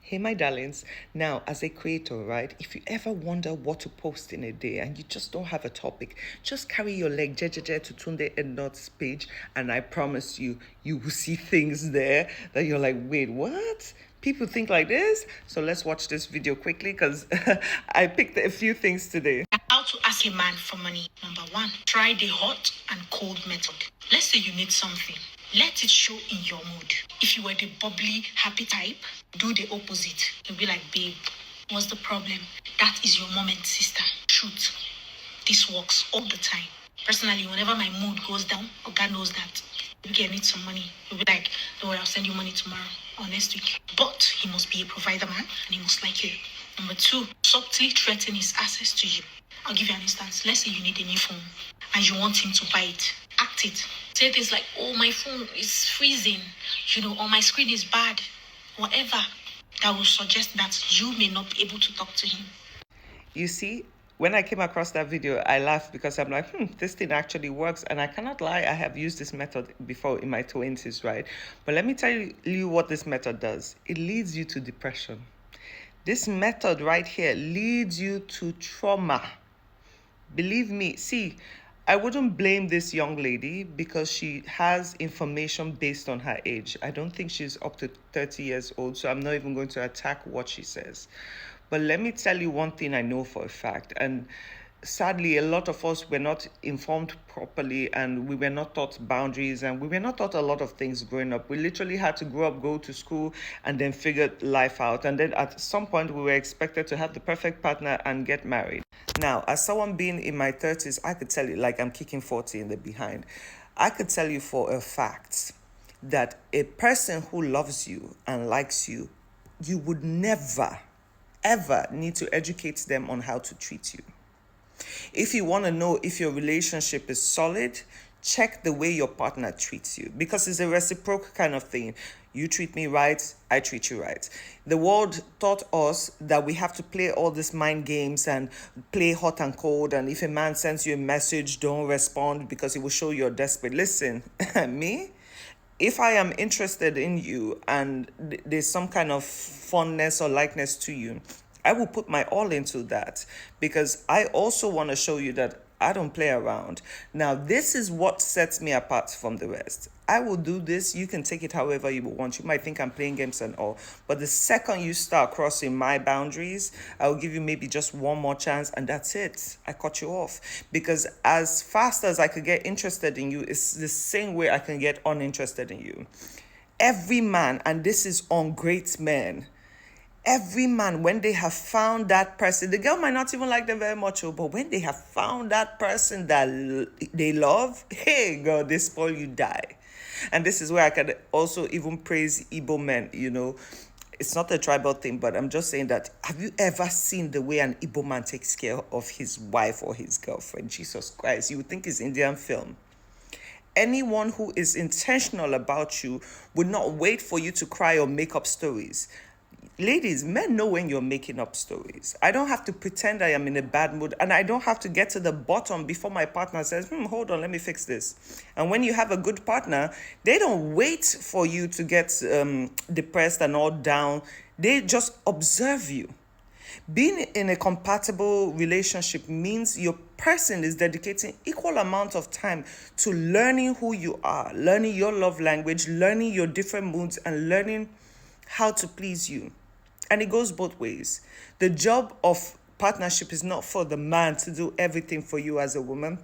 Hey, my darlings. Now, as a creator, right, if you ever wonder what to post in a day and you just don't have a topic, just carry your leg jejeje to Tunde Ednot's page, and I promise you, you will see things there that you're like, wait, what? People think like this? So let's watch this video quickly because I picked a few things today. How to ask a man for money. Number one, try the hot and cold method. Let's say you need something. Let it show in your mood. If you were the bubbly, happy type, do the opposite. You'll be like, babe, what's the problem? That is your moment, sister. Shoot. This works all the time. Personally, whenever my mood goes down, or God knows that, I need some money. You'll be like, don't worry, I'll send you money tomorrow or next week. But he must be a provider man and he must like you. Number two, subtly threaten his access to you. I'll give you an instance. Let's say you need a new phone and you want him to buy it. Act it. Say things like, oh, my phone is freezing, or my screen is bad. Whatever that will suggest that you may not be able to talk to him. You see, when I came across that video, I laughed because I'm like, this thing actually works. And I cannot lie, I have used this method before in my 20s, right? But let me tell you what this method does. It leads you to depression. This method right here leads you to trauma. Believe me, see, I wouldn't blame this young lady because she has information based on her age. I don't think she's up to 30 years old, so I'm not even going to attack what she says. But let me tell you one thing I know for a fact, and sadly, a lot of us were not informed properly and we were not taught boundaries and we were not taught a lot of things growing up. We literally had to grow up, go to school, and then figure life out. And then at some point, we were expected to have the perfect partner and get married. Now, as someone being in my 30s, I could tell you, like I'm kicking 40 in the behind, I could tell you for a fact that a person who loves you and likes you, you would never, ever need to educate them on how to treat you. If you want to know if your relationship is solid, check the way your partner treats you because it's a reciprocal kind of thing. You treat me right, I treat you right. The world taught us that we have to play all these mind games and play hot and cold. And if a man sends you a message, don't respond because it will show you're desperate. Listen, me, if I am interested in you and there's some kind of fondness or likeness to you, I will put my all into that because I also want to show you that I don't play around. Now, this is what sets me apart from the rest. I will do this. You can take it however you want. You might think I'm playing games and all. But the second you start crossing my boundaries, I will give you maybe just one more chance and that's it. I cut you off. Because as fast as I could get interested in you, it's the same way I can get uninterested in you. Every man, and this is on great men, every man, when they have found that person, the girl might not even like them very much, but when they have found that person that they love, hey, girl, they spoil you, die. And this is where I can also even praise Igbo men, It's not a tribal thing, but I'm just saying that, have you ever seen the way an Igbo man takes care of his wife or his girlfriend? Jesus Christ, you would think it's Indian film. Anyone who is intentional about you would not wait for you to cry or make up stories. Ladies, men know when you're making up stories. I don't have to pretend I am in a bad mood and I don't have to get to the bottom before my partner says, hold on, let me fix this. And when you have a good partner, they don't wait for you to get depressed and all down. They just observe you. Being in a compatible relationship means your person is dedicating equal amount of time to learning who you are, learning your love language, learning your different moods, and learning how to please you. And it goes both ways. The job of partnership is not for the man to do everything for you as a woman.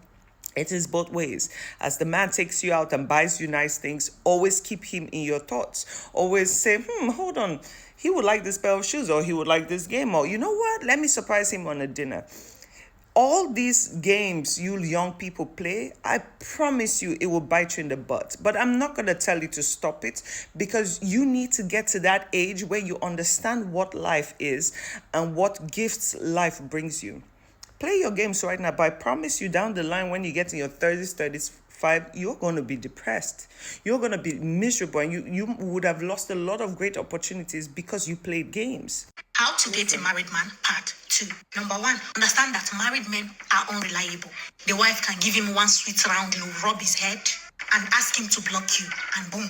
It is both ways. As the man takes you out and buys you nice things, always keep him in your thoughts. Always say, hold on, he would like this pair of shoes, or he would like this game, or you know what? Let me surprise him on a dinner. All these games you young people play, I promise you it will bite you in the butt. But I'm not going to tell you to stop it because you need to get to that age where you understand what life is and what gifts life brings you. Play your games right now, but I promise you down the line when you get in your 30s, 35, you're going to be depressed. You're going to be miserable and you would have lost a lot of great opportunities because you played games. How to date a married man, part 2. Number 1, understand that married men are unreliable. The wife can give him one sweet round, rub his head, and ask him to block you, and boom,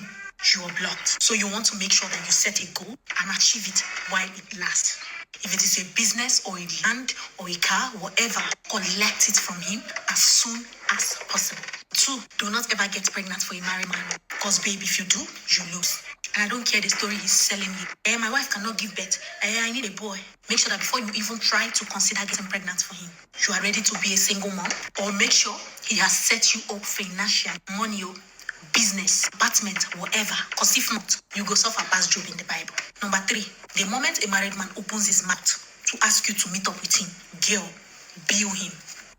you are blocked. So you want to make sure that you set a goal and achieve it while it lasts. If it is a business or a land or a car, whatever, collect it from him as soon as possible. 2, do not ever get pregnant for a married man. Because, babe, if you do, you lose. And I don't care the story he's selling you. My wife cannot give birth. I need a boy. Make sure that before you even try to consider getting pregnant for him, you are ready to be a single mom. Or make sure he has set you up financially, money, business, apartment, whatever. Because if not, you go suffer past Job in the Bible. Number 3, the moment a married man opens his mouth to ask you to meet up with him, girl, bill him.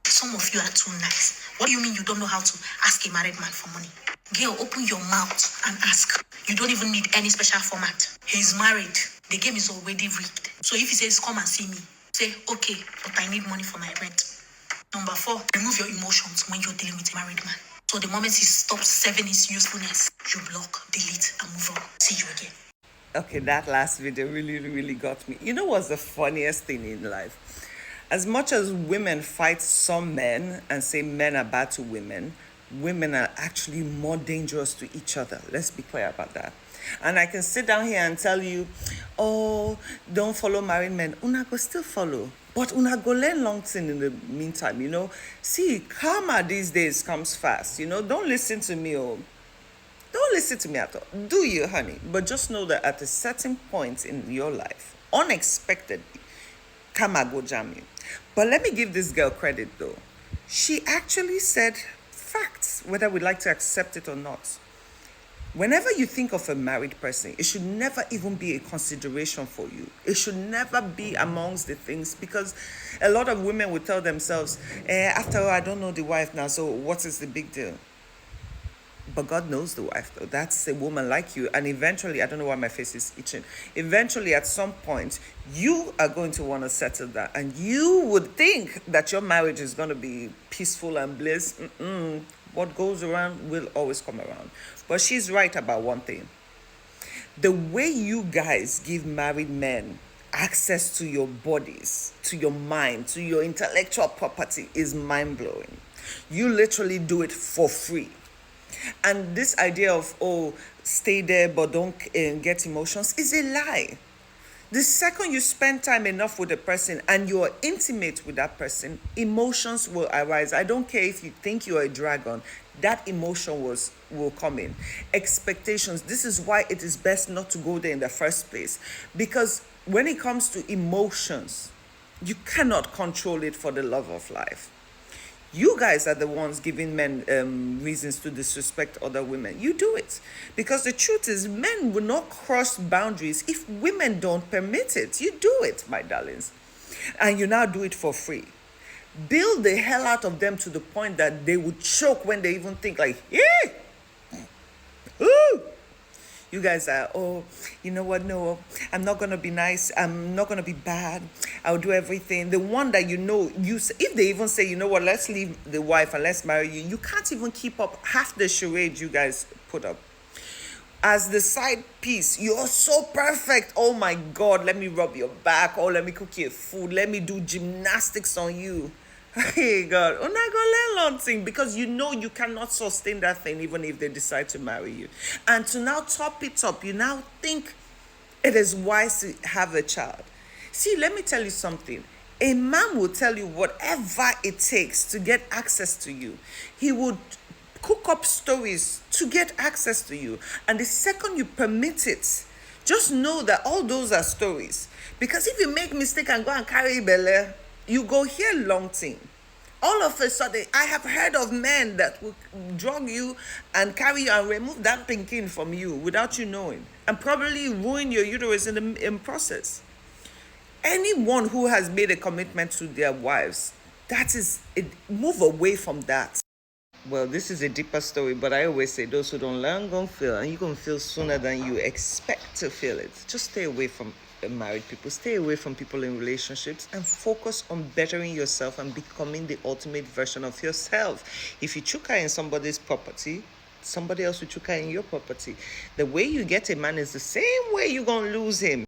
Some of you are too nice. What do you mean you don't know how to ask a married man for money? Girl, open your mouth and ask. You don't even need any special format. He's married. The game is already rigged. So if he says, come and see me, say, okay, but I need money for my rent. Number 4, remove your emotions when you're dealing with a married man. So the moment he stops serving his usefulness, you block, delete, and move on. See you again. Okay, that last video really got me. You know what's the funniest thing in life? As much as women fight some men and say men are bad to women, women are actually more dangerous to each other. Let's be clear about that. And I can sit down here and tell you, oh, don't follow married men. Una go still follow. But una go learn long thing in the meantime, you know. See, karma these days comes fast, you know. Don't listen to me, oh. Don't listen to me at all. Do you, honey? But just know that at a certain point in your life, unexpectedly, karma go jam you. But let me give this girl credit though. She actually said facts, whether we like to accept it or not. Whenever you think of a married person, it should never even be a consideration for you. It should never be amongst the things, because a lot of women will tell themselves, after all, I don't know the wife now, so what is the big deal? But God knows the wife, though. That's a woman like you. And eventually, I don't know why my face is itching. Eventually, at some point, you are going to want to settle that. And you would think that your marriage is going to be peaceful and bliss. What goes around will always come around. But she's right about one thing. The way you guys give married men access to your bodies, to your mind, to your intellectual property is mind-blowing. You literally do it for free. And this idea of, oh, stay there but don't get emotions is a lie. The second you spend time enough with a person and you are intimate with that person, emotions will arise. I don't care if you think you're a dragon, that emotion will come in. Expectations. This is why it is best not to go there in the first place. Because when it comes to emotions, you cannot control it for the love of life. You guys are the ones giving men reasons to disrespect other women. You do it. Because the truth is, men will not cross boundaries if women don't permit it. You do it, my darlings. And you now do it for free. Build the hell out of them to the point that they would choke when they even think like, yeah, ooh. You guys are, oh, you know what? No, I'm not going to be nice. I'm not going to be bad. I'll do everything. The one that you know, if they even say, you know what, let's leave the wife and let's marry you, you can't even keep up half the charade you guys put up. As the side piece, you're so perfect. Oh my God, let me rub your back. Oh, let me cook you food. Let me do gymnastics on you. Hey God, una go learn long thing, because you know you cannot sustain that thing even if they decide to marry you. And to now top it up, you now think it is wise to have a child. See, let me tell you something. A man will tell you whatever it takes to get access to you. He would cook up stories to get access to you. And the second you permit it, just know that all those are stories. Because if you make mistake and go and carry belle, you go hear long thing. All of a sudden, I have heard of men that will drug you and carry you and remove that pinkin from you without you knowing, and probably ruin your uterus in the process. Anyone who has made a commitment to their wives, that is it. Move away from that. Well, this is a deeper story, but I always say those who don't learn gonna feel, and you're gonna feel sooner than you expect to feel it. Just stay away from married people, stay away from people in relationships, and focus on bettering yourself and becoming the ultimate version of yourself. If you chuka in somebody's property, somebody else will chuka in your property. The way you get a man is the same way you're gonna lose him.